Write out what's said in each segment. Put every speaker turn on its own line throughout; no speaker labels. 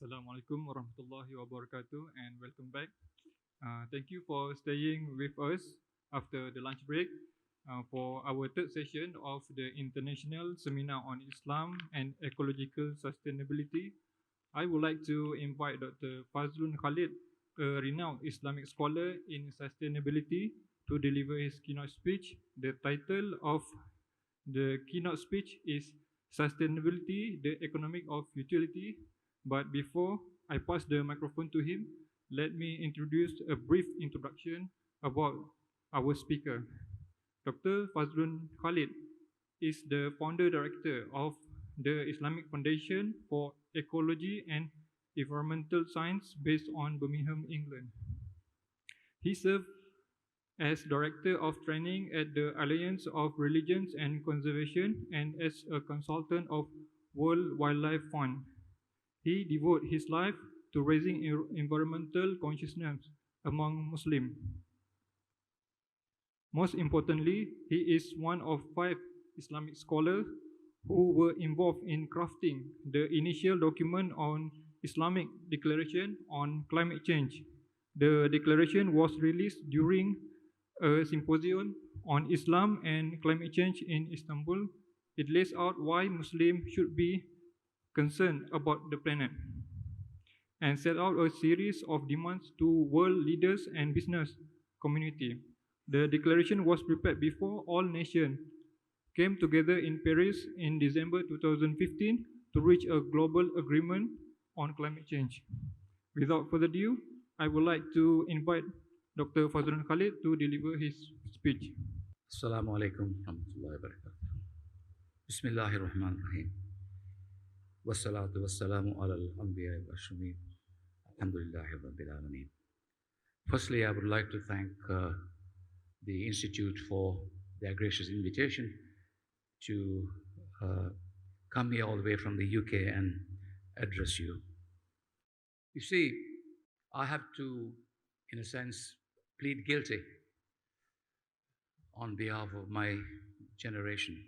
Assalamualaikum warahmatullahi wabarakatuh and welcome back. Thank you for staying with us after the lunch break for our third session of the International Seminar on Islam and Ecological Sustainability. I would like to invite Dr. Fazlun Khalid, a renowned Islamic scholar in sustainability, to deliver his keynote speech. The title of the keynote speech is Sustainability, the Economic of Utility. But before I pass the microphone to him, let me introduce a brief introduction about our speaker. Dr. Fazlun Khalid is the founder director of the Islamic Foundation for Ecology and Environmental Science based on Birmingham, England. He served as Director of Training at the Alliance of Religions and Conservation and as a consultant of World Wildlife Fund. He devoted his life to raising environmental consciousness among Muslims. Most importantly, he is one of 5 Islamic scholars who were involved in crafting the initial document on Islamic Declaration on Climate Change. The declaration was released during a symposium on Islam and climate change in Istanbul. It lays out why Muslims should be concerned about the planet and set out a series of demands to world leaders and business community. The declaration was prepared before all nations came together in Paris in December 2015 to reach a global agreement on climate change. Without further ado, I would like to invite Dr. Fazlun Khalid to deliver his speech.
Assalamu alaikum warahmatullahi wabarakatuh. Bismillahir Rahmanir Rahim. Wassalatu wassalamu ala al-anbiya wa ashramin. Alhamdulillahi rabbil alameen. Firstly, I would like to thank the Institute for their gracious invitation to come here all the way from the UK and address you. You see, I have to, in a sense, plead guilty on behalf of my generation.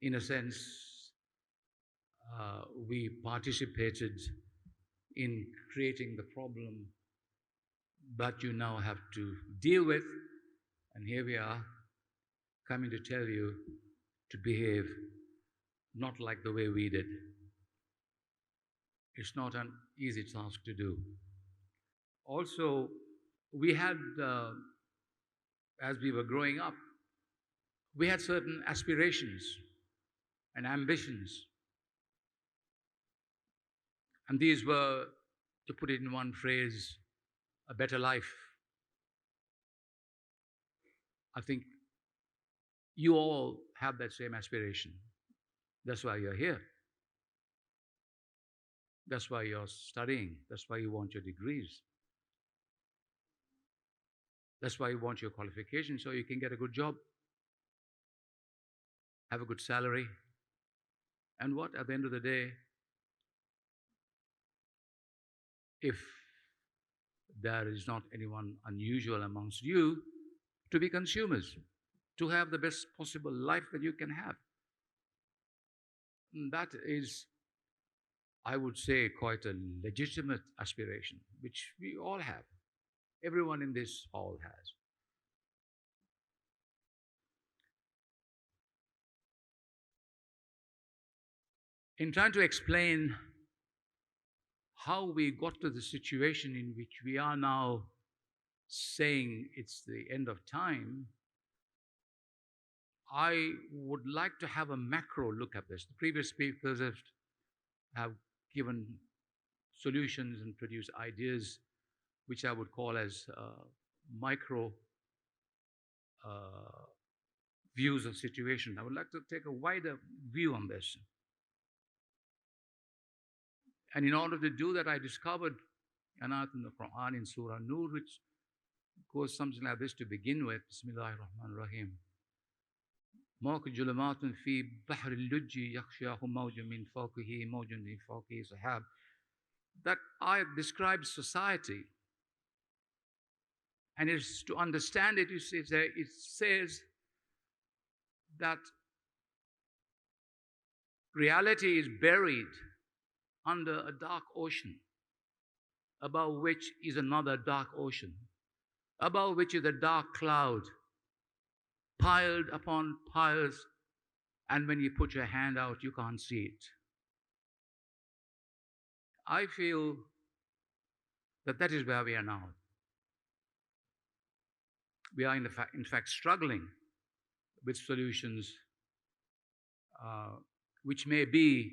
In a sense, we participated in creating the problem that you now have to deal with, and here we are coming to tell you to behave not like the way we did. It's not an easy task to do. Also, we had, as we were growing up, we had certain aspirations and ambitions. And these were, to put it in one phrase, a better life. I think you all have that same aspiration. That's why you're here. That's why you're studying. That's why you want your degrees. That's why you want your qualification, so you can get a good job, have a good salary, and what, at the end of the day, if there is not anyone unusual amongst you, to be consumers, to have the best possible life that you can have. And that is, I would say, quite a legitimate aspiration, which we all have. Everyone in this hall has. In trying to explain how we got to the situation in which we are now saying it's the end of time, I would like to have a macro look at this. The previous speakers have given solutions and produced ideas which I would call as micro views of situation. I would like to take a wider view on this. And in order to do that, I discovered an ayat in the Quran in Surah Nur, which goes something like this to begin with. Bismillahir Rahmanir Rahim. موج ظلمات في بحر اللج يغشاه موج من فوقه موج من فوقه سحاب. That ayat describes society. And it's to understand it, it says that reality is buried under a dark ocean, above which is another dark ocean, above which is a dark cloud, piled upon piles, and when you put your hand out, you can't see it. I feel that that is where we are now. We are, in fact, struggling with solutions which may be,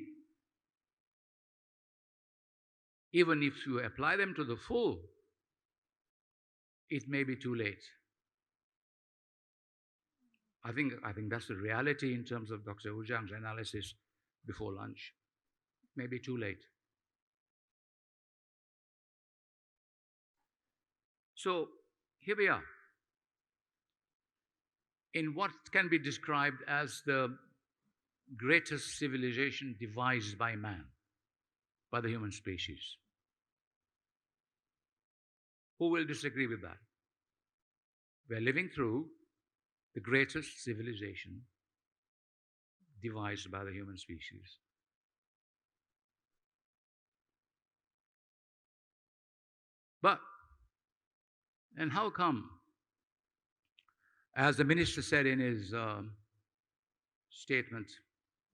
even if you apply them to the full, it may be too late. I think that's the reality in terms of Dr. Ujang's analysis before lunch. Maybe too late. So here we are, in what can be described as the greatest civilization devised by man, by the human species. Who will disagree with that? We're living through the greatest civilization devised by the human species. But, and how come, as the minister said in his statement,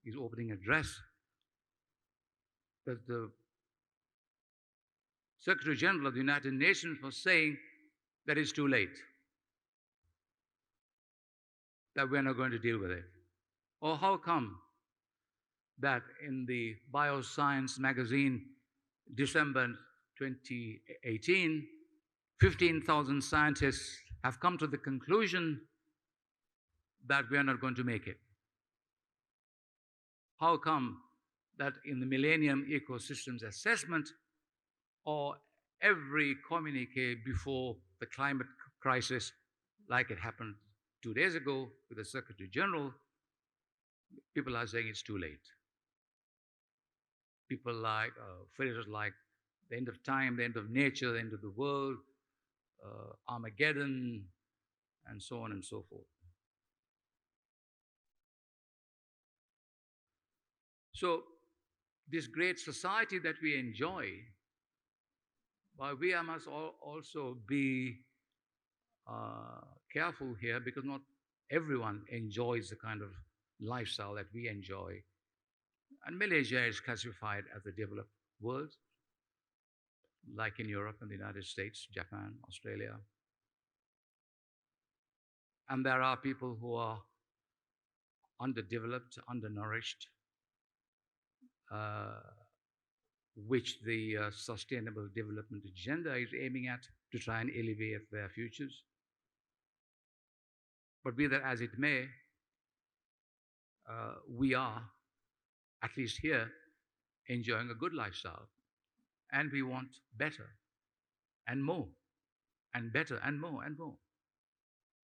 his opening address, that the Secretary General of the United Nations was saying that it's too late, that we're not going to deal with it? Or how come that in the Bioscience magazine, December 2018, 15,000 scientists have come to the conclusion that we are not going to make it? How come that in the Millennium Ecosystems Assessment, or every communique before the climate crisis, like it happened 2 days ago with the Secretary General, people are saying it's too late? People like, phrases like the end of time, the end of nature, the end of the world, Armageddon, and so on and so forth. So this great society that we enjoy, but we must also be careful here, because not everyone enjoys the kind of lifestyle that we enjoy. And Malaysia is classified as the developed world, like in Europe and the United States, Japan, Australia. And there are people who are underdeveloped, undernourished, which the Sustainable Development Agenda is aiming at to try and elevate their futures. But be that as it may, we are, at least here, enjoying a good lifestyle. And we want better and more, and better and more and more.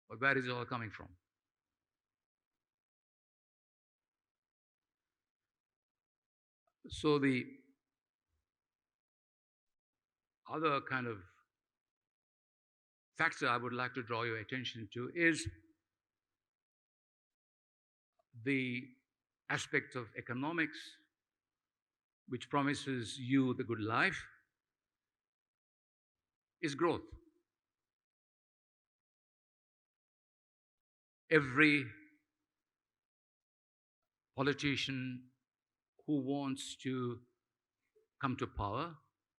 But where is it all coming from? So the other kind of factor I would like to draw your attention to is the aspect of economics, which promises you the good life, is growth. Every politician who wants to come to power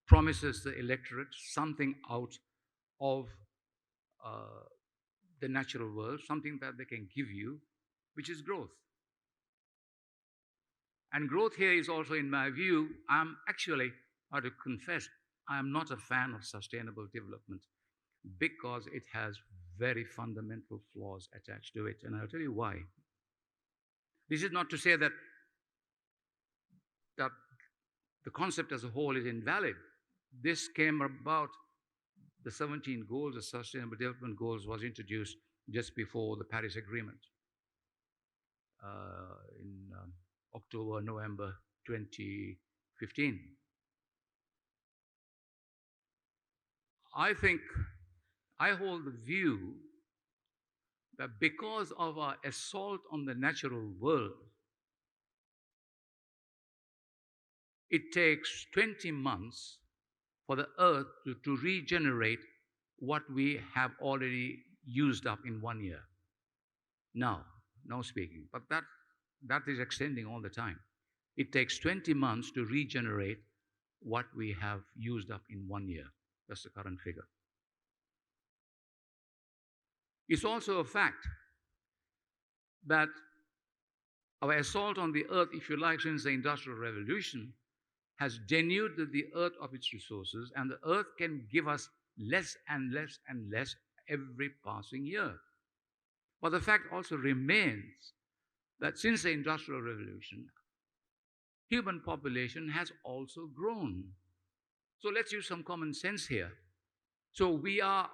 promises the electorate something out of the natural world, something that they can give you, which is growth. And growth here is also, in my view, I'm actually, I have to confess, I am not a fan of sustainable development, because it has very fundamental flaws attached to it. And I'll tell you why. This is not to say that the concept as a whole is invalid. This came about, the 17 goals, the Sustainable Development Goals, was introduced just before the Paris Agreement in October, November 2015. I hold the view that because of our assault on the natural world, it takes 20 months for the earth to regenerate what we have already used up in 1 year. Now speaking, but that is extending all the time. It takes 20 months to regenerate what we have used up in 1 year. That's the current figure. It's also a fact that our assault on the earth, if you like, since the Industrial Revolution, has denuded the earth of its resources, and the earth can give us less and less and less every passing year. But the fact also remains that since the Industrial Revolution, human population has also grown. So let's use some common sense here. So we are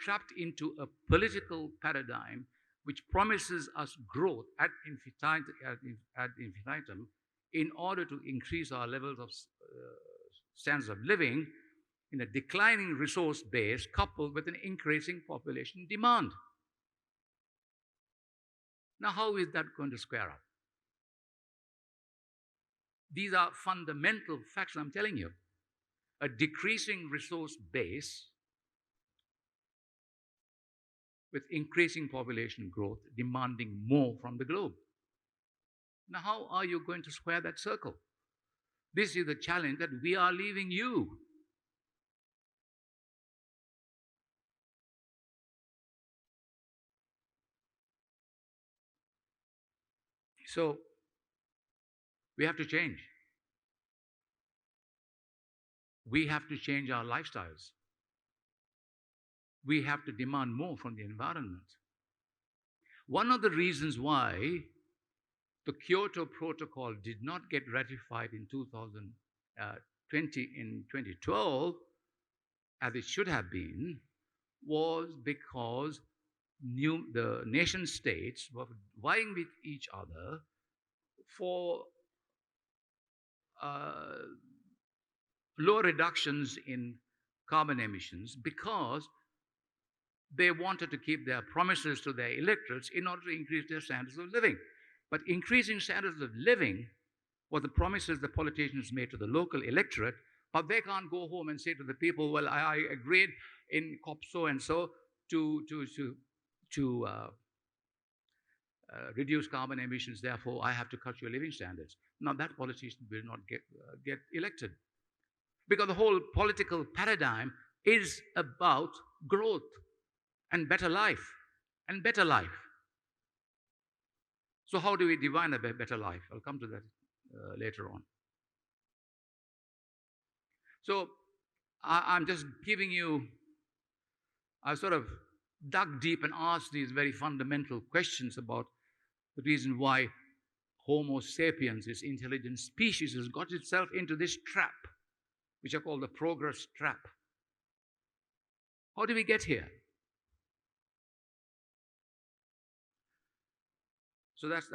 trapped into a political paradigm which promises us growth ad infinitum in order to increase our levels of standards of living in a declining resource base coupled with an increasing population demand. Now, how is that going to square up? These are fundamental facts I'm telling you. A decreasing resource base with increasing population growth demanding more from the globe. Now, how are you going to square that circle? This is the challenge that we are leaving you. So, we have to change. We have to change our lifestyles. We have to demand more from the environment. One of the reasons why the Kyoto Protocol did not get ratified in 2012, as it should have been, was because the nation states were vying with each other for low reductions in carbon emissions because they wanted to keep their promises to their electorates in order to increase their standards of living. But increasing standards of living were the promises the politicians made to the local electorate, but they can't go home and say to the people, well, I agreed in COP so-and-so to reduce carbon emissions, therefore I have to cut your living standards. Now that politician will not get elected. Because the whole political paradigm is about growth and better life and better life. So how do we define a better life? I'll come to that later on. So I'm just giving you, I sort of dug deep and asked these very fundamental questions about the reason why Homo sapiens, this intelligent species, has got itself into this trap, which I call the progress trap. How did we get here? So that's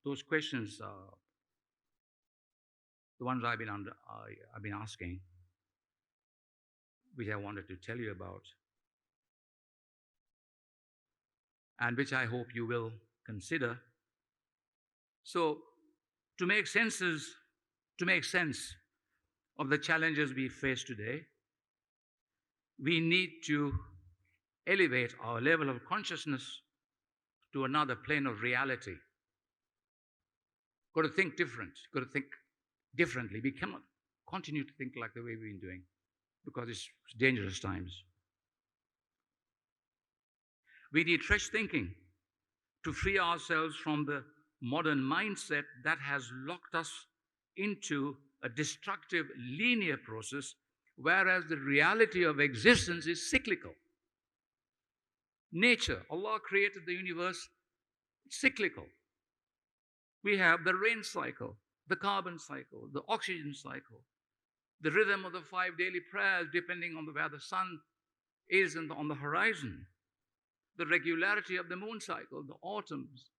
those questions, the ones I've been asking, which I wanted to tell you about, and which I hope you will consider. So, to make sense of the challenges we face today, we need to elevate our level of consciousness to another plane of reality. Got to think different. Got to think differently. We cannot continue to think like the way we've been doing because it's dangerous times. We need fresh thinking to free ourselves from the modern mindset that has locked us into a destructive linear process, whereas the reality of existence is cyclical. Nature, Allah created the universe cyclical. We have the rain cycle, the carbon cycle, the oxygen cycle, the rhythm of the 5 daily prayers depending on where the sun is on the horizon, the regularity of the moon cycle, the autumns,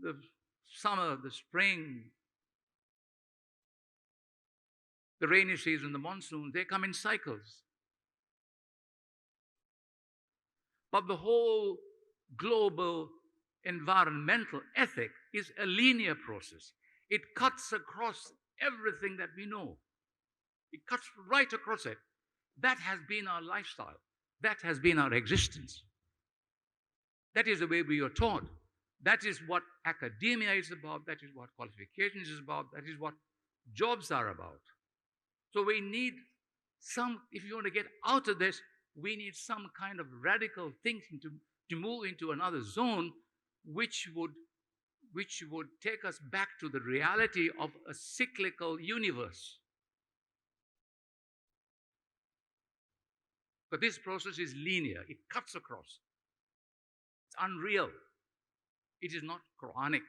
the summer, the spring, the rainy season, the monsoon, they come in cycles. But the whole global environmental ethic is a linear process. It cuts across everything that we know. It cuts right across it. That has been our lifestyle. That has been our existence. That is the way we are taught. That is what academia is about. That is what qualifications is about. That is what jobs are about. So we need some, if you want to get out of this, we need some kind of radical thinking to move into another zone which would take us back to the reality of a cyclical universe. But this process is linear. It cuts across. It's unreal. It is not Quranic.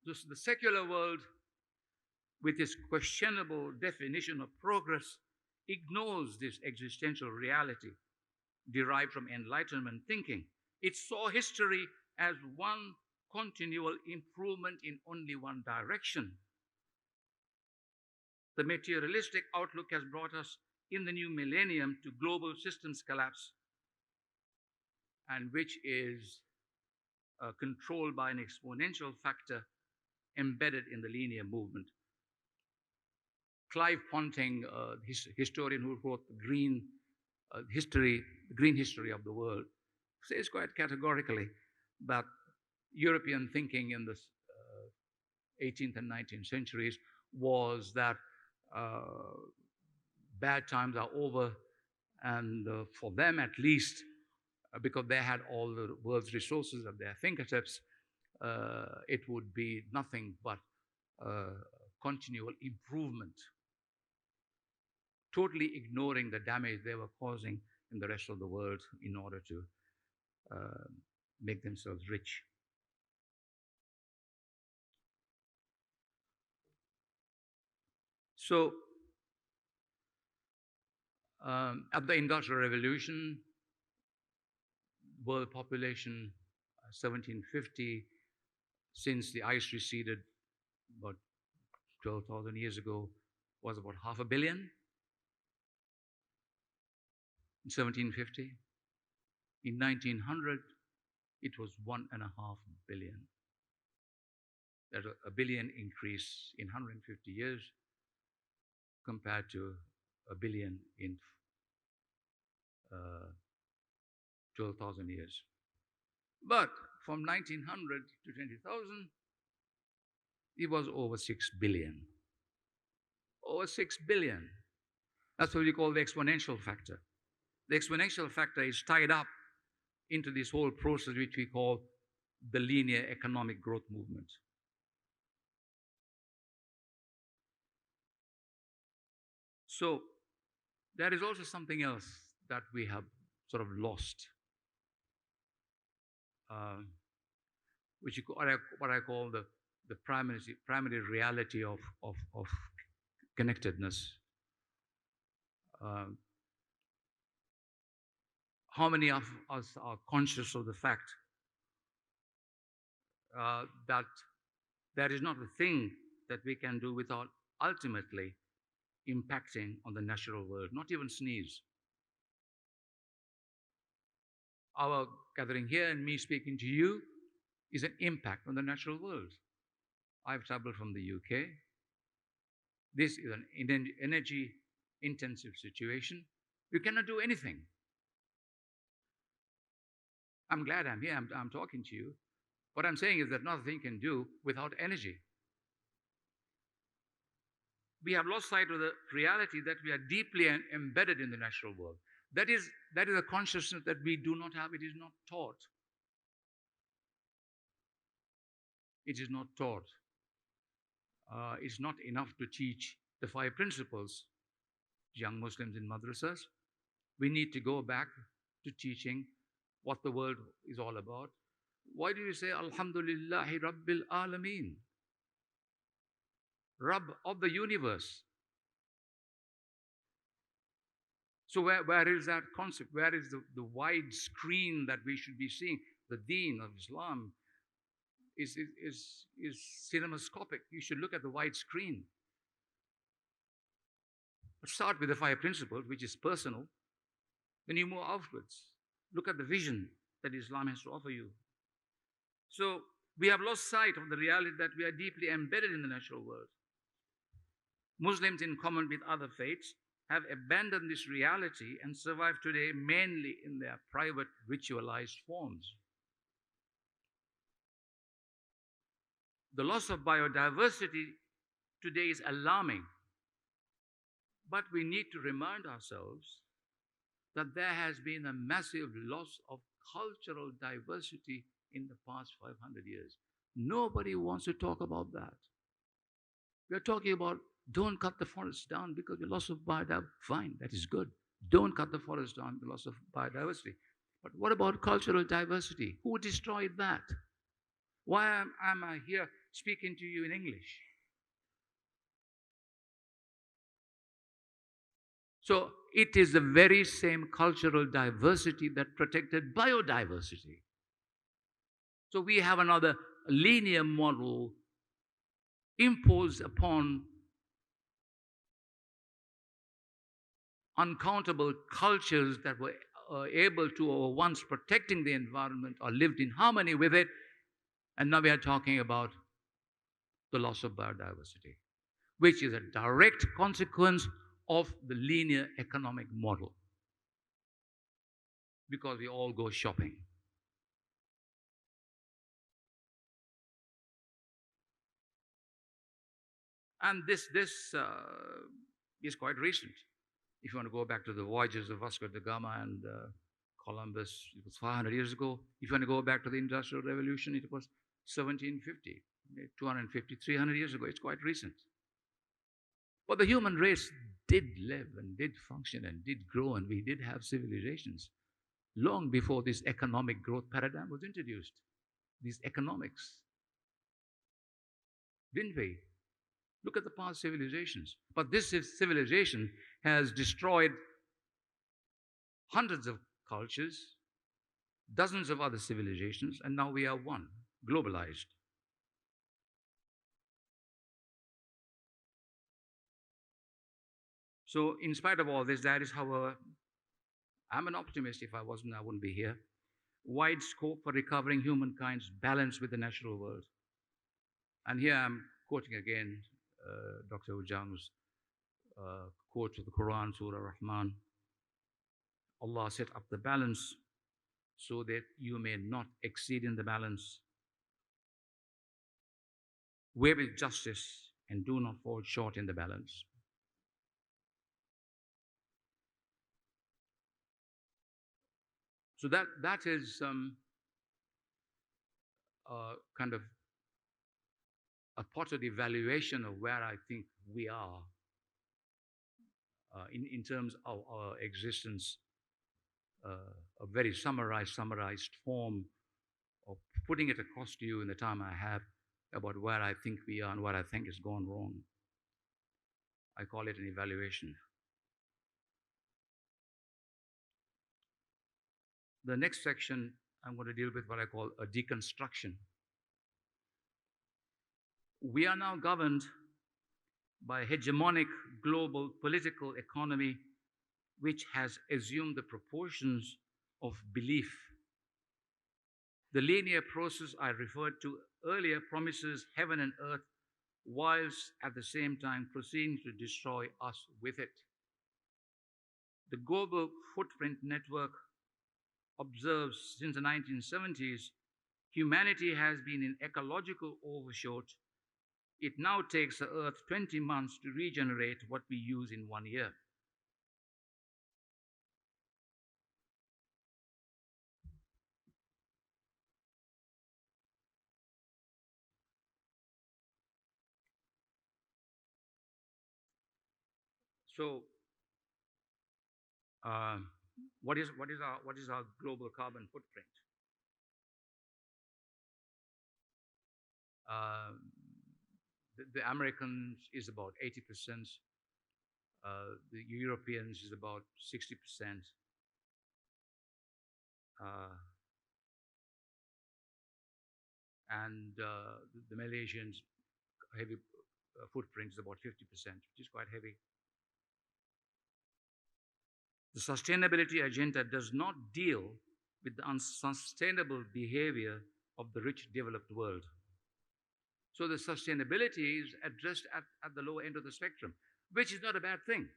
The secular world, with its questionable definition of progress, ignores this existential reality derived from Enlightenment thinking. It saw history as one continual improvement in only one direction. The materialistic outlook has brought us in the new millennium to global systems collapse, and which is controlled by an exponential factor embedded in the linear movement. Clive Ponting, historian who wrote the green history of the world, says quite categorically that European thinking in the 18th and 19th centuries was that bad times are over, and for them at least, because they had all the world's resources at their fingertips, it would be nothing but continual improvement, totally ignoring the damage they were causing in the rest of the world in order to make themselves rich. So, at the Industrial Revolution, world population 1750, since the ice receded about 12,000 years ago, was about 500 million. In 1750. In 1900, it was 1.5 billion. There's a billion increase in 150 years compared to a billion in 12,000 years. But from 1900 to 20,000, it was over 6 billion. Over 6 billion. That's what we call the exponential factor. The exponential factor is tied up into this whole process which we call the linear economic growth movement. So there is also something else that we have sort of lost, which what I call the primary reality of connectedness. How many of us are conscious of the fact that there is not a thing that we can do without ultimately impacting on the natural world, not even sneeze. Our gathering here and me speaking to you is an impact on the natural world. I've traveled from the UK. This is an energy-intensive situation. You cannot do anything. I'm glad I'm here, I'm talking to you. What I'm saying is that nothing can do without energy. We have lost sight of the reality that we are deeply embedded in the natural world. That is a consciousness that we do not have. It is not taught. It is not taught. It's not enough to teach the 5 principles to young Muslims in madrasas. We need to go back to teaching what the world is all about. Why do you say Alhamdulillahi Rabbil Alameen? Rabb of the universe. So where is that concept? Where is the wide screen that we should be seeing? The deen of Islam is cinemascopic. You should look at the wide screen. Start with the 5 principles, which is personal. Then you move outwards. Look at the vision that Islam has to offer you. So we have lost sight of the reality that we are deeply embedded in the natural world. Muslims, in common with other faiths, have abandoned this reality and survive today mainly in their private ritualized forms. The loss of biodiversity today is alarming, but we need to remind ourselves that there has been a massive loss of cultural diversity in the past 500 years. Nobody wants to talk about that. We're talking about don't cut the forest down because the loss of biodiversity. Fine, that is good. Don't cut the forest down, the loss of biodiversity. But what about cultural diversity? Who destroyed that? Why am I here speaking to you in English? So it is the very same cultural diversity that protected biodiversity. So we have another linear model imposed upon uncountable cultures that were able to, or once protecting the environment or lived in harmony with it. And now we are talking about the loss of biodiversity, which is a direct consequence of the linear economic model because we all go shopping. And this is quite recent. If you want to go back to the voyages of Vasco da Gama and Columbus, it was 500 years ago. If you want to go back to the Industrial Revolution, it was 1750, 250, 300 years ago. It's quite recent. But the human race did live and did function and did grow, and we did have civilizations long before this economic growth paradigm was introduced. These economics, didn't we? Look at the past civilizations. But this civilization has destroyed hundreds of cultures, dozens of other civilizations, and now we are one, globalized. So, in spite of all this, that is how I'm an optimist. If I wasn't, I wouldn't be here. Wide scope for recovering humankind's balance with the natural world. And here I'm quoting again Dr. Ujang's quote of the Quran, Surah Rahman. Allah set up the balance so that you may not exceed in the balance. Weigh with justice and do not fall short in the balance. So that is kind of a potted evaluation of where I think we are in terms of our existence, a very summarized form of putting it across to you in the time I have about where I think we are and what I think has gone wrong. I call it an evaluation. The next section, I'm going to deal with what I call a deconstruction. We are now governed by a hegemonic global political economy which has assumed the proportions of belief. The linear process I referred to earlier promises heaven and earth whilst at the same time proceeding to destroy us with it. The Global Footprint Network observes since the 1970s, humanity has been in ecological overshoot. It now takes the Earth 20 months to regenerate what we use in 1 year. So, what is our global carbon footprint? Uh, the Americans is about 80%. The Europeans is about 60%. And the Malaysians heavy footprint is about 50%, which is quite heavy. The sustainability agenda does not deal with the unsustainable behavior of the rich developed world. So the sustainability is addressed at the lower end of the spectrum, which is not a bad thing.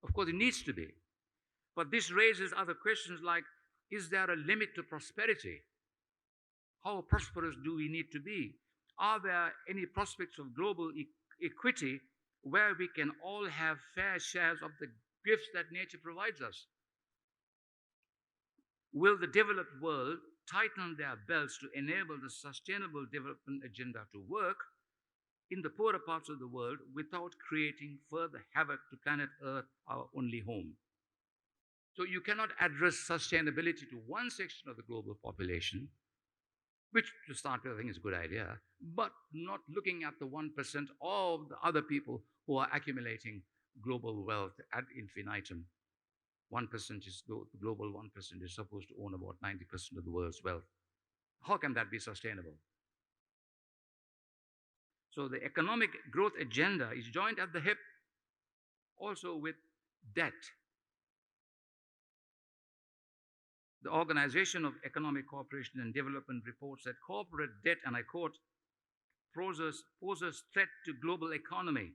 Of course, it needs to be. But this raises other questions like, is there a limit to prosperity? How prosperous do we need to be? Are there any prospects of global equity where we can all have fair shares of the gifts that nature provides us? Will the developed world tighten their belts to enable the sustainable development agenda to work in the poorer parts of the world without creating further havoc to planet Earth, our only home? So you cannot address sustainability to one section of the global population, which to start with I think is a good idea, but not looking at the 1% of the other people who are accumulating global wealth ad infinitum. 1% is the global 1% is supposed to own about 90% of the world's wealth. How can that be sustainable? So the economic growth agenda is joined at the hip also with debt. The Organization of Economic Cooperation and Development reports that corporate debt, and I quote, poses threat to global economy.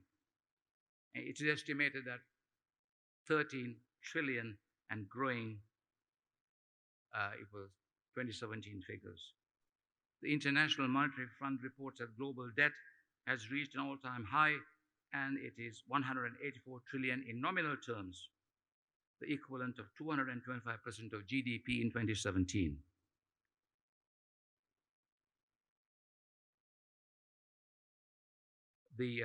It is estimated that 13 trillion and growing. It was 2017 figures. The International Monetary Fund reports that global debt has reached an all-time high, and it is 184 trillion in nominal terms, the equivalent of 225% of GDP in 2017. The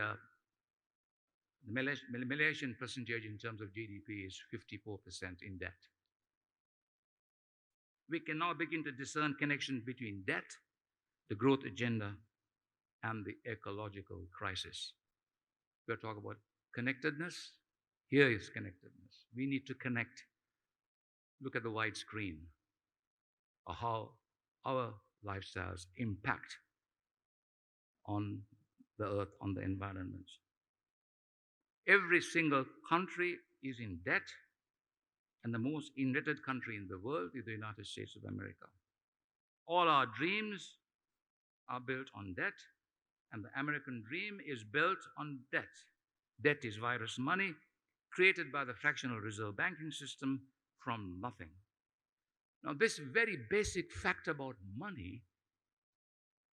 Malaysian percentage in terms of GDP is 54% in debt. We can now begin to discern connection between debt, the growth agenda, and the ecological crisis. We're talking about connectedness. Here is connectedness. We need to connect. Look at the wide screen of how our lifestyles impact on the earth, on the environment. Every single country is in debt, and the most indebted country in the world is the United States of America. All our dreams are built on debt, and the American dream is built on debt. Debt is virus money created by the fractional reserve banking system from nothing. Now, this very basic fact about money,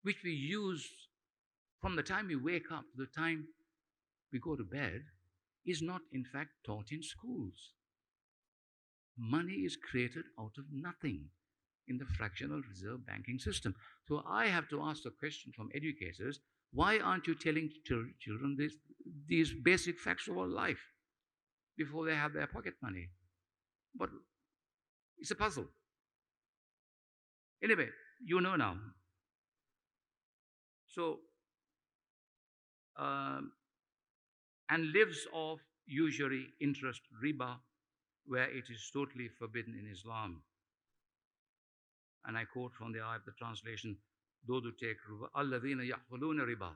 which we use from the time we wake up to the time we go to bed, is not in fact taught in schools. Money is created out of nothing in the fractional reserve banking system. So I have to ask the question from educators, why aren't you telling children these basic facts of our life before they have their pocket money? But it's a puzzle. Anyway, you know now. So, and lives off usury, interest, riba, where it is totally forbidden in Islam. And I quote from the ayah of the translation, those who take riba,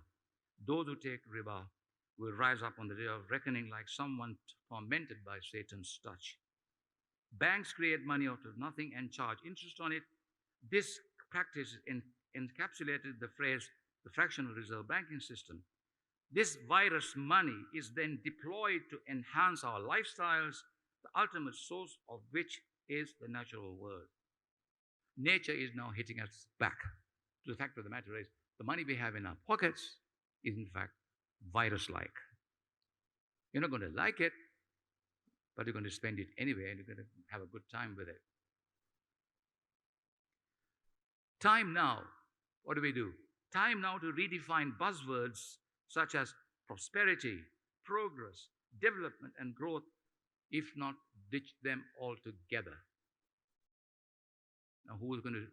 those who take riba will rise up on the day of reckoning like someone tormented by Satan's touch. Banks create money out of nothing and charge interest on it. This practice encapsulated the phrase, the fractional reserve banking system. This virus money is then deployed to enhance our lifestyles, the ultimate source of which is the natural world. Nature is now hitting us back. The fact of the matter is, the money we have in our pockets is in fact virus-like. You're not going to like it, but you're going to spend it anyway, and you're going to have a good time with it. Time now, what do? Time now to redefine buzzwords such as prosperity, progress, development, and growth, if not ditch them altogether. Now, who is going to,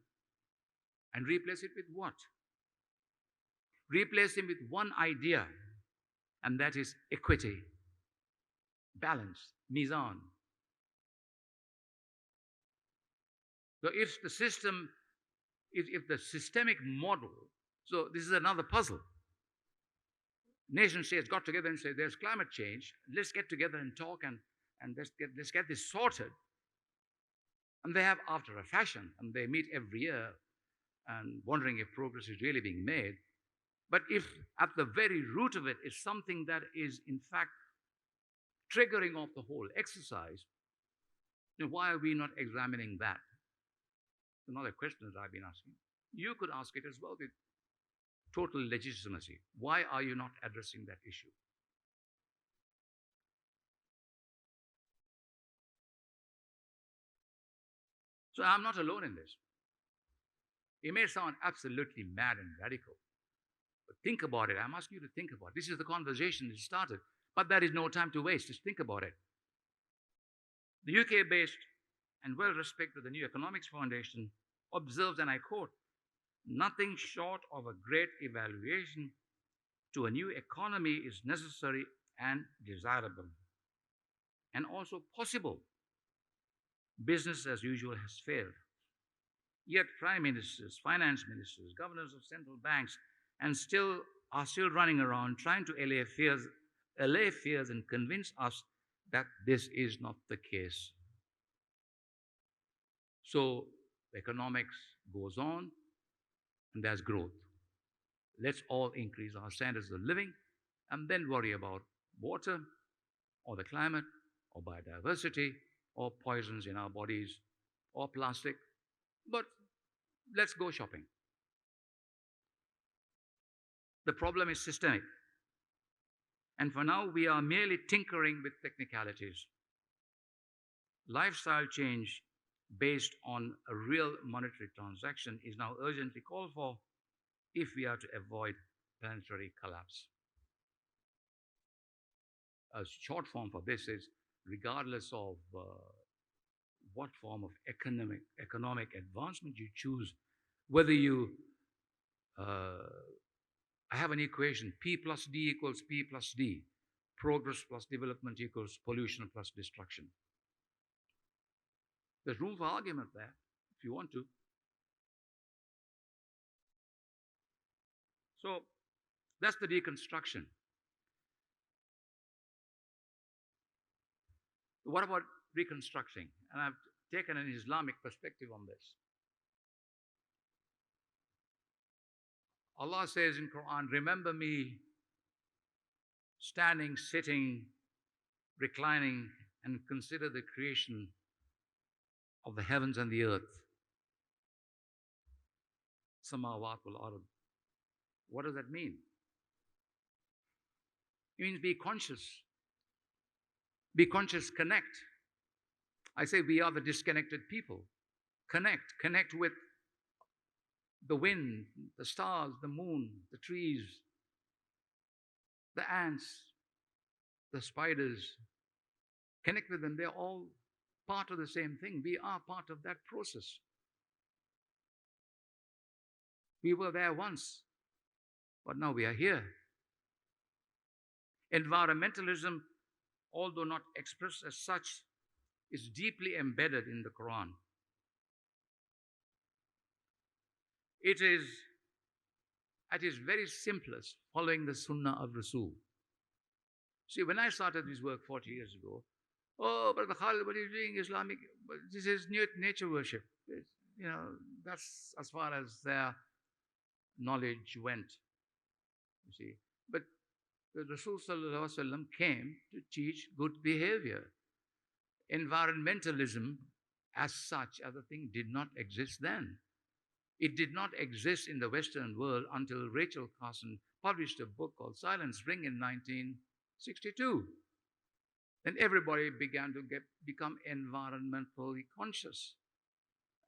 and replace it with what? Replace them with one idea, and that is equity, balance, mizan. So if the system, if the systemic model, so this is another puzzle. Nation states got together and said, there's climate change, let's get together and talk and let's get this sorted. And they have, after a fashion, and they meet every year, and wondering if progress is really being made. But if at the very root of it is something that is, in fact, triggering off the whole exercise, then why are we not examining that? Another question that I've been asking. You could ask it as well with total legitimacy. Why are you not addressing that issue? So I'm not alone in this. It may sound absolutely mad and radical, but think about it. I'm asking you to think about it. This is the conversation that started, but there is no time to waste. Just think about it. The UK-based and well-respected the New Economics Foundation observes, and I quote, "Nothing short of a great evaluation to a new economy is necessary and desirable, and also possible. Business as usual has failed. Yet prime ministers, finance ministers, governors of central banks, and still running around trying to allay fears and convince us that this is not the case." So economics goes on and there's growth. Let's all increase our standards of living and then worry about water or the climate or biodiversity or poisons in our bodies or plastic. But let's go shopping. The problem is systemic. And for now, we are merely tinkering with technicalities. Lifestyle change based on a real monetary transaction is now urgently called for if we are to avoid planetary collapse. A short form for this is, regardless of what form of economic advancement you choose, whether you, I have an equation, P plus D equals P plus D, progress plus development equals pollution plus destruction. There's room for argument there, if you want to. So that's the deconstruction. What about reconstructing? And I've taken an Islamic perspective on this. Allah says in Quran, "Remember me standing, sitting, reclining, and consider the creation of the heavens and the earth." Samawat wal ard. What does that mean? It means be conscious. Be conscious, connect. I say we are the disconnected people. Connect with the wind, the stars, the moon, the trees, the ants, the spiders. Connect with them. They're all part of the same thing. We are part of that process. We were there once, but now we are here. Environmentalism, although not expressed as such, is deeply embedded in the Quran. It is, at its very simplest, following the Sunnah of Rasul. See, when I started this work 40 years ago, "Oh, Brother Khalid, what are you doing? Islamic, this is nature worship." That's as far as their knowledge went, you see. But the Rasul Sallallahu Alaihi Wasallam came to teach good behavior. Environmentalism as such as a thing did not exist then. It did not exist in the Western world until Rachel Carson published a book called Silent Spring in 1962. Then everybody began to become environmentally conscious.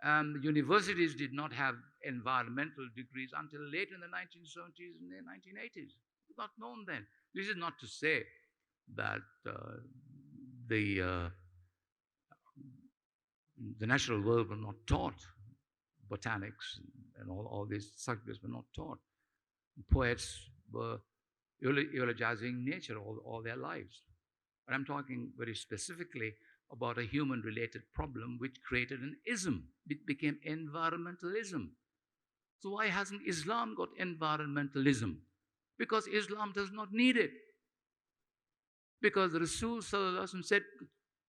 And universities did not have environmental degrees until late in the 1970s and the 1980s. It was not known then. This is not to say that the natural world were not taught. Botanics and all these subjects were not taught. Poets were eulogizing nature all their lives. But I'm talking very specifically about a human-related problem which created an ism. It became environmentalism. So why hasn't Islam got environmentalism? Because Islam does not need it. Because Rasul Sallallahu Alaihi Wasallam said,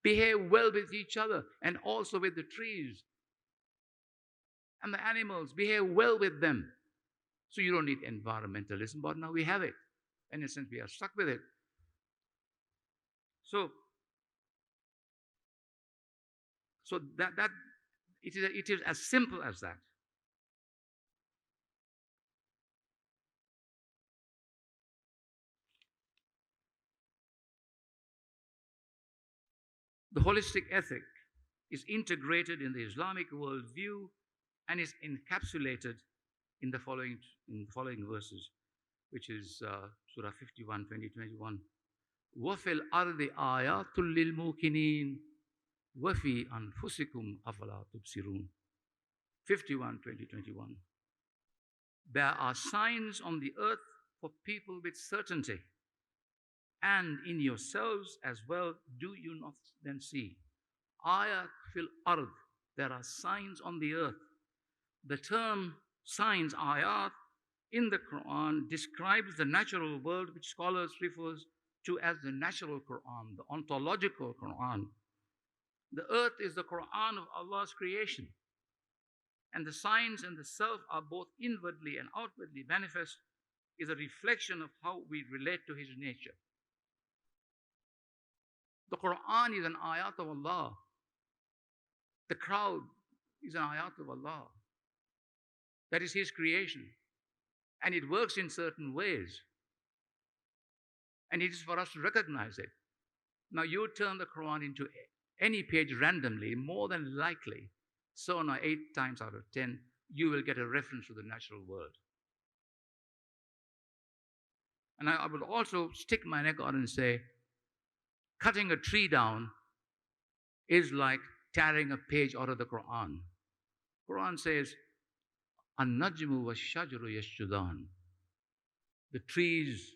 behave well with each other and also with the trees and the animals, behave well with them. So you don't need environmentalism, but now we have it. In a sense, we are stuck with it. So, that it is as simple as that. The holistic ethic is integrated in the Islamic worldview and is encapsulated in the following verses, which is Surah 51, 2021. وَفِي الْأَرْضِ آيَاتٌ لِلْمُوقِنِينَ وَفِي أَنفُسِكُمْ أَفَلَا تُبْصِرُونَ. 51, 2021. There are signs on the earth for people with certainty, and in yourselves as well do you not then see. Ayat fil ard, there are signs on the earth. The term signs, ayat, in the Quran describes the natural world, which scholars refer to as the natural Quran, the ontological Quran. The earth is the Quran of Allah's creation, and the signs in the self are both inwardly and outwardly manifest, is a reflection of how we relate to His nature. The Quran is an ayat of Allah. The crowd is an ayat of Allah. That is His creation. And it works in certain ways. And it is for us to recognize it. Now you turn the Quran into any page randomly, more than likely, 7 or 8 times out of 10, you will get a reference to the natural world. And I would also stick my neck out and say, cutting a tree down is like tearing a page out of the Quran. Quran says, An-najmu wa-shajaru yasjudan. The trees,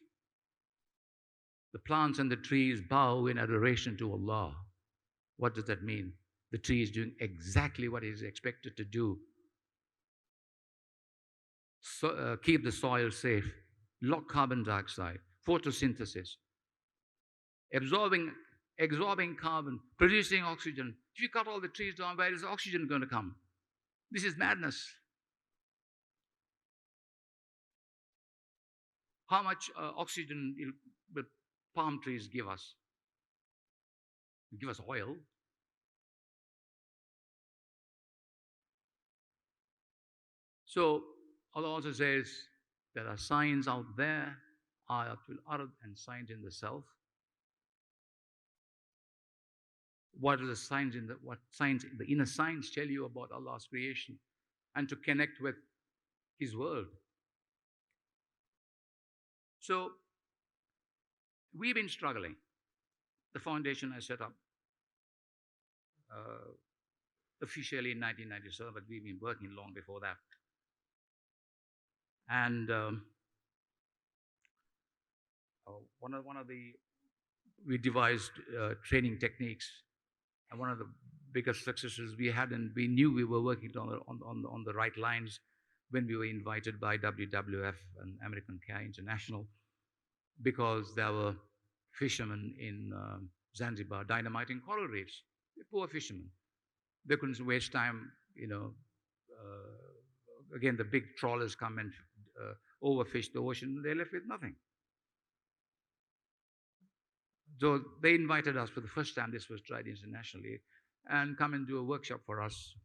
the plants and the trees bow in adoration to Allah. What does that mean? The tree is doing exactly what it is expected to do. Keep the soil safe, lock carbon dioxide, photosynthesis, absorbing carbon, producing oxygen. If you cut all the trees down, where is the oxygen going to come? This is madness. How much oxygen will palm trees give us? They give us oil. So Allah also says there are signs out there, ayatul ard, and signs in the self. What are the signs the inner signs tell you about Allah's creation and to connect with His world? So we've been struggling. The foundation I set up officially in 1997, but we've been working long before that. And we devised training techniques, and one of the biggest successes we had, and we knew we were working on the right lines when we were invited by WWF and American Care International, because there were fishermen in Zanzibar dynamiting coral reefs. Poor fishermen. They couldn't waste time, again, the big trawlers come and overfish the ocean, they're left with nothing. So they invited us for the first time, this was tried internationally, and come and do a workshop for us.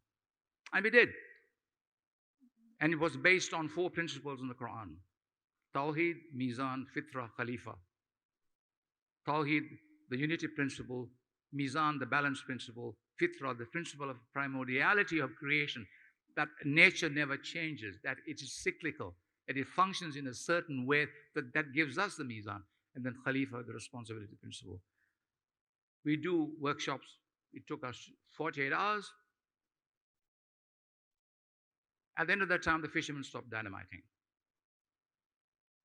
And we did. And it was based on 4 principles in the Quran. Tawheed, Mizan, Fitra, Khalifa. Tawheed, the unity principle. Mizan, the balance principle. Fitra, the principle of primordiality of creation. That nature never changes, that it is cyclical, that it functions in a certain way, that gives us the Mizan. And then Khalifa, the responsibility principle. We do workshops. It took us 48 hours. At the end of that time, the fishermen stopped dynamiting.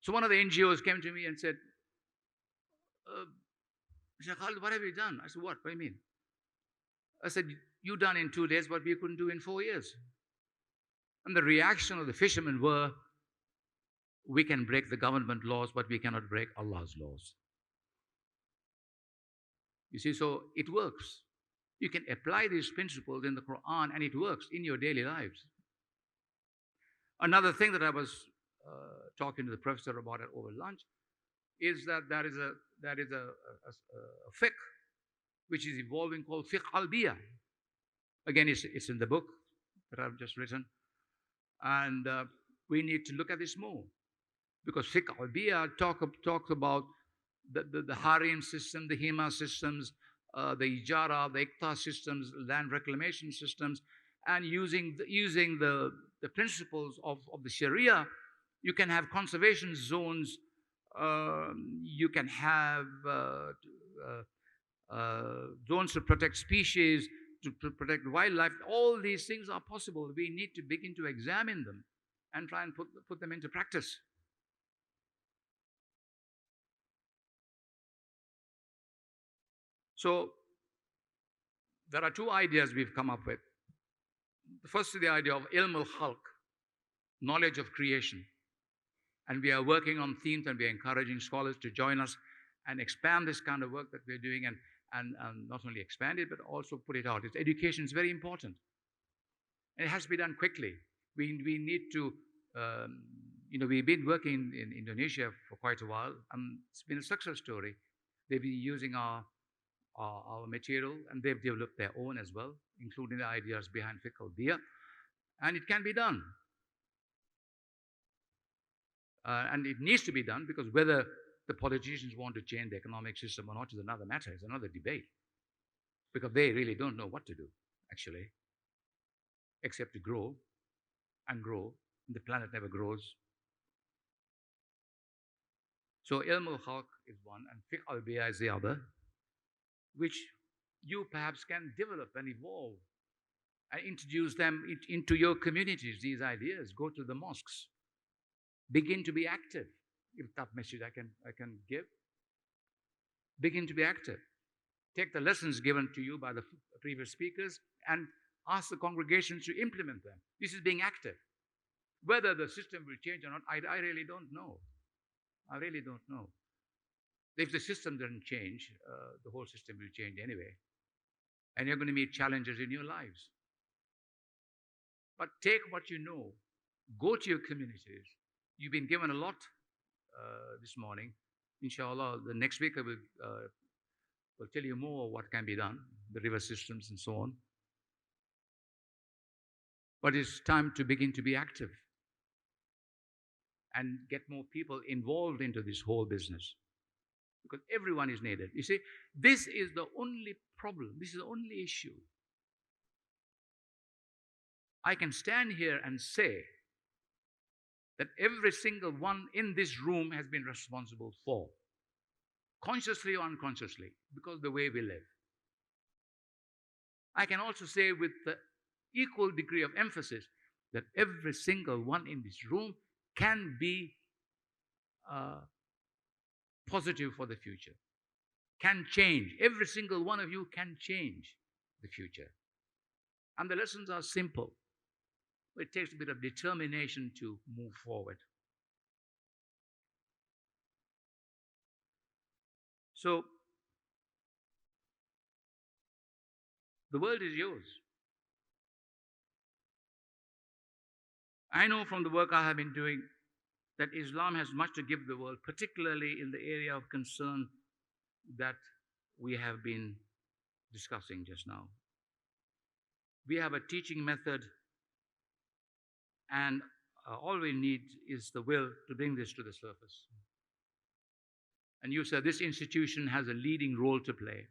So one of the NGOs came to me and said, Mr. Khalid, what have you done? I said, what? What do you mean? I said, you done in 2 days what we couldn't do in 4 years. And the reaction of the fishermen were, we can break the government laws, but we cannot break Allah's laws. You see, so it works. You can apply these principles in the Quran and it works in your daily lives. Another thing that I was talking to the professor about it over lunch is that there is a fiqh which is evolving called fiqh al-biya. Again, it's in the book that I've just written, and we need to look at this more because fiqh al-biya talks about the harem system, the hima systems, the ijara, the iqta systems, land reclamation systems, and using the principles of the Sharia, you can have conservation zones. You can have zones to protect species, to protect wildlife. All these things are possible. We need to begin to examine them and try and put them into practice. So there are two ideas we've come up with. The first is the idea of ilm al-khalq, knowledge of creation. And we are working on themes and we are encouraging scholars to join us and expand this kind of work that we're doing and not only expand it, but also put it out. Education is very important. And it has to be done quickly. We need to, we've been working in Indonesia for quite a while. It's been a success story. They've been using our material, and they've developed their own as well, including the ideas behind fiqh al-biya. And it can be done. And it needs to be done because whether the politicians want to change the economic system or not is another matter, it's another debate. Because they really don't know what to do, actually, except to grow and grow. The planet never grows. So ilm al-khalq is one, and fiqh al-biya is the other, which you perhaps can develop and evolve and introduce them into your communities, these ideas. Go to the mosques. Begin to be active. If that message I can give. Begin to be active. Take the lessons given to you by the previous speakers and ask the congregations to implement them. This is being active. Whether the system will change or not, I really don't know. I really don't know. If the system doesn't change, the whole system will change anyway. And you're going to meet challenges in your lives. But take what you know. Go to your communities. You've been given a lot this morning. Inshallah, the next week I will tell you more what can be done, the river systems and so on. But it's time to begin to be active and get more people involved into this whole business. Because everyone is needed. You see, this is the only problem. This is the only issue. I can stand here and say that every single one in this room has been responsible for, consciously or unconsciously, because of the way we live. I can also say with the equal degree of emphasis that every single one in this room can be positive for the future, can change. Every single one of you can change the future. And the lessons are simple. It takes a bit of determination to move forward. So, the world is yours. I know from the work I have been doing that Islam has much to give the world, particularly in the area of concern that we have been discussing just now. We have a teaching method, and all we need is the will to bring this to the surface. And you said this institution has a leading role to play.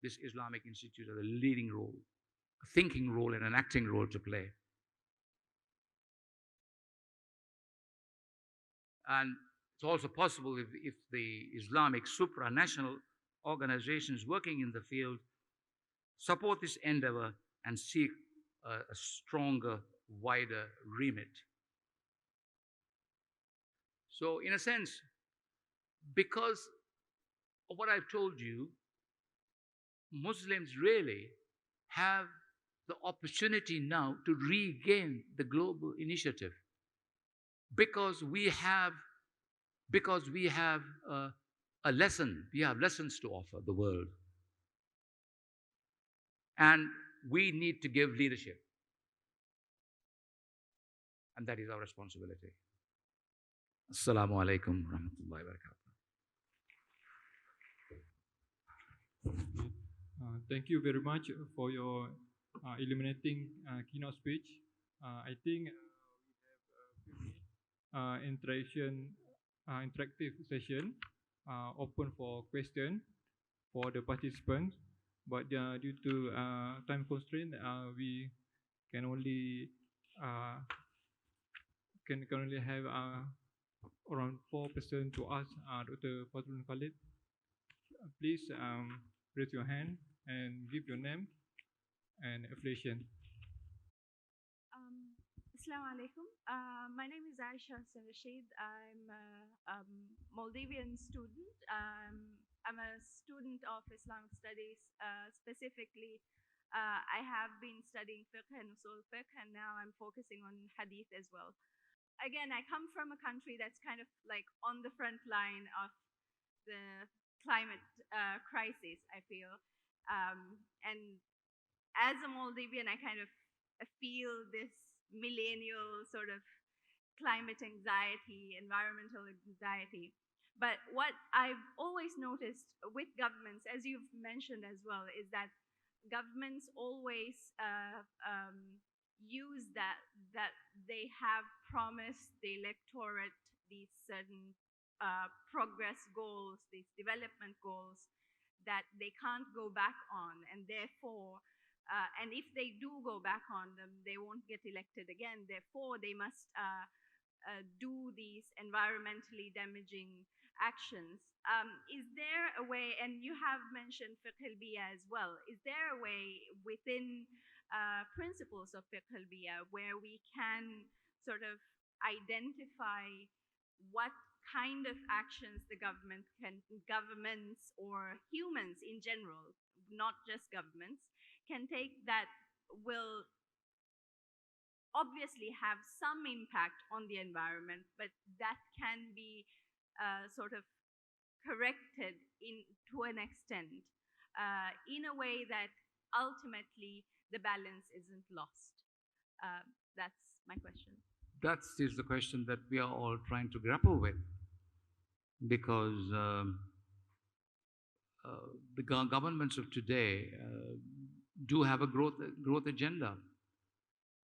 This Islamic institute has a leading role, a thinking role and an acting role to play. And it's also possible if the Islamic supranational organizations working in the field support this endeavor and seek a stronger, wider remit. So, in a sense, because of what I've told you, Muslims really have the opportunity now to regain the global initiative. Because we have a lesson, we have lessons to offer the world. And we need to give leadership. and that is our responsibility. Assalamu alaikum warahmatullahi wabarakatuh.
Thank you very much for your illuminating keynote speech. I think interactive session open for question for the participants, but due to time constraint, we can only have around 4% to ask Dr. Fadlun Khalid. Please raise your hand and give your name and affiliation.
Assalamu alaikum. My name is Aisha Hassan Rashid. I'm a Maldivian student. I'm a student of Islamic studies. Specifically, I have been studying fiqh and usul fiqh, and now I'm focusing on hadith as well. Again, I come from a country that's kind of like on the front line of the climate crisis, I feel. And as a Maldivian, I kind of feel this millennial sort of climate anxiety, environmental anxiety. But what I've always noticed with governments, as you've mentioned as well, is that governments always use that they have promised the electorate these certain progress goals, these development goals that they can't go back on, and therefore and if they do go back on them, they won't get elected again. Therefore, they must do these environmentally damaging actions. Is there a way, and you have mentioned fiqh al-biya as well, is there a way within principles of fiqh al-biya where we can sort of identify what kind of actions the governments or humans in general, not just governments, can take that will obviously have some impact on the environment, but that can be sort of corrected to an extent in a way that ultimately the balance isn't lost? That's my question.
That is the question that we are all trying to grapple with, because the governments of today do have a growth agenda,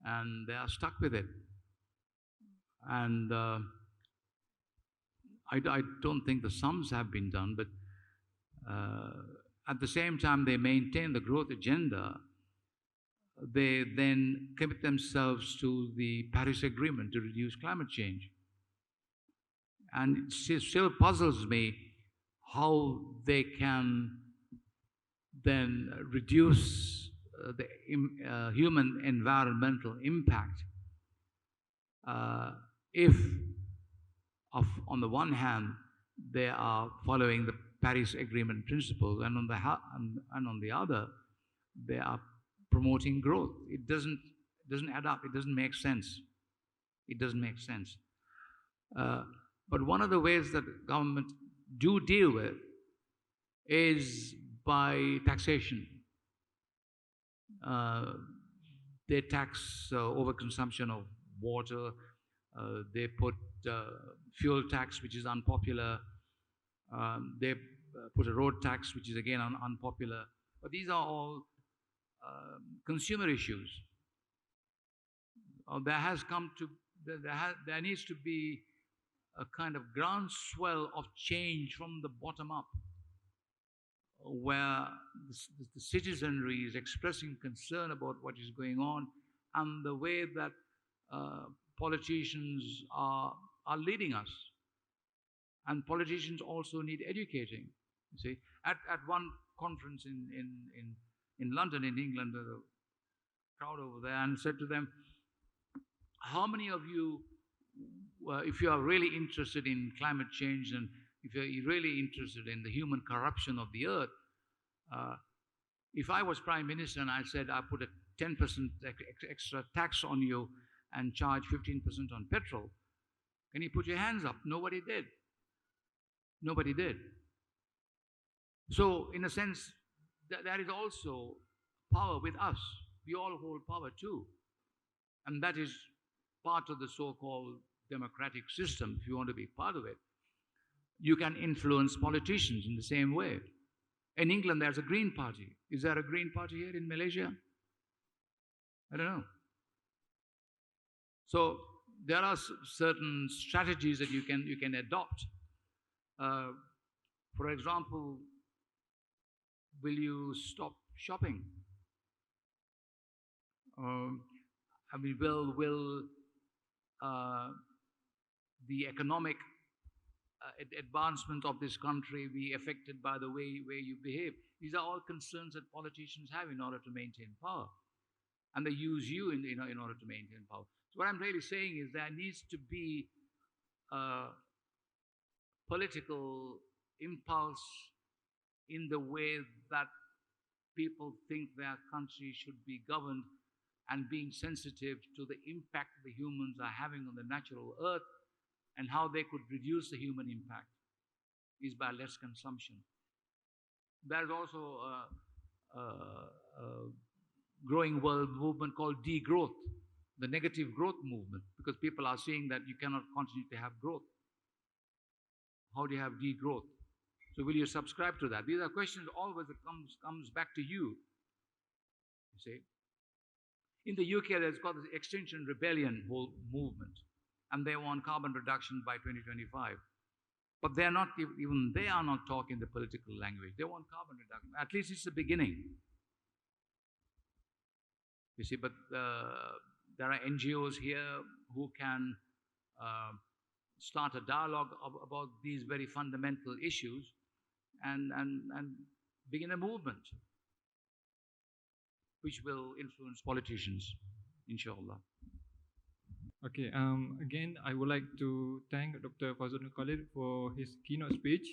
and they are stuck with it. And I don't think the sums have been done, but at the same time they maintain the growth agenda, they then commit themselves to the Paris Agreement to reduce climate change. And it still puzzles me how they can then reduce the human environmental impact if, on the one hand, they are following the Paris Agreement principles, and on the other, they are promoting growth. It doesn't add up. It doesn't make sense. It doesn't make sense. But one of the ways that government do deal with is by taxation. They tax overconsumption of water. They put fuel tax, which is unpopular. They put a road tax, which is again unpopular. But these are all consumer issues. There needs to be a kind of groundswell of change from the bottom up, where the citizenry is expressing concern about what is going on and the way that politicians are leading us. And politicians also need educating. You see, at one conference in London, in England, the crowd over there, and said to them, how many of you, if you are really interested in climate change and if you're really interested in the human corruption of the earth, if I was Prime Minister and I said I put a 10% extra tax on you and charge 15% on petrol, can you put your hands up? Nobody did. Nobody did. So, in a sense, there is also power with us. We all hold power too. And that is part of the so-called democratic system, if you want to be part of it, you can influence politicians in the same way. In England, there's a Green Party. Is there a Green Party here in Malaysia? I don't know. So there are certain strategies that you can adopt. For example, will you stop shopping? I mean, will the economic advancement of this country be affected by the way you behave? These are all concerns that politicians have in order to maintain power, and they use you in order to maintain power. So what I'm really saying is there needs to be a political impulse in the way that people think their country should be governed, and being sensitive to the impact the humans are having on the natural earth and how they could reduce the human impact is by less consumption. There's also a growing world movement called degrowth, the negative growth movement, because people are seeing that you cannot continue to have growth. How do you have degrowth? So will you subscribe to that? These are questions always that comes back to you. You see? In the UK, there's got this Extinction Rebellion whole movement, and they want carbon reduction by 2025. But they're not, even they are not talking the political language. They want carbon reduction. At least it's the beginning. You see, but there are NGOs here who can start a dialogue about these very fundamental issues and begin a movement which will influence politicians, inshallah.
Okay, again, I would like to thank Dr. Fazlul Khalid for his keynote speech.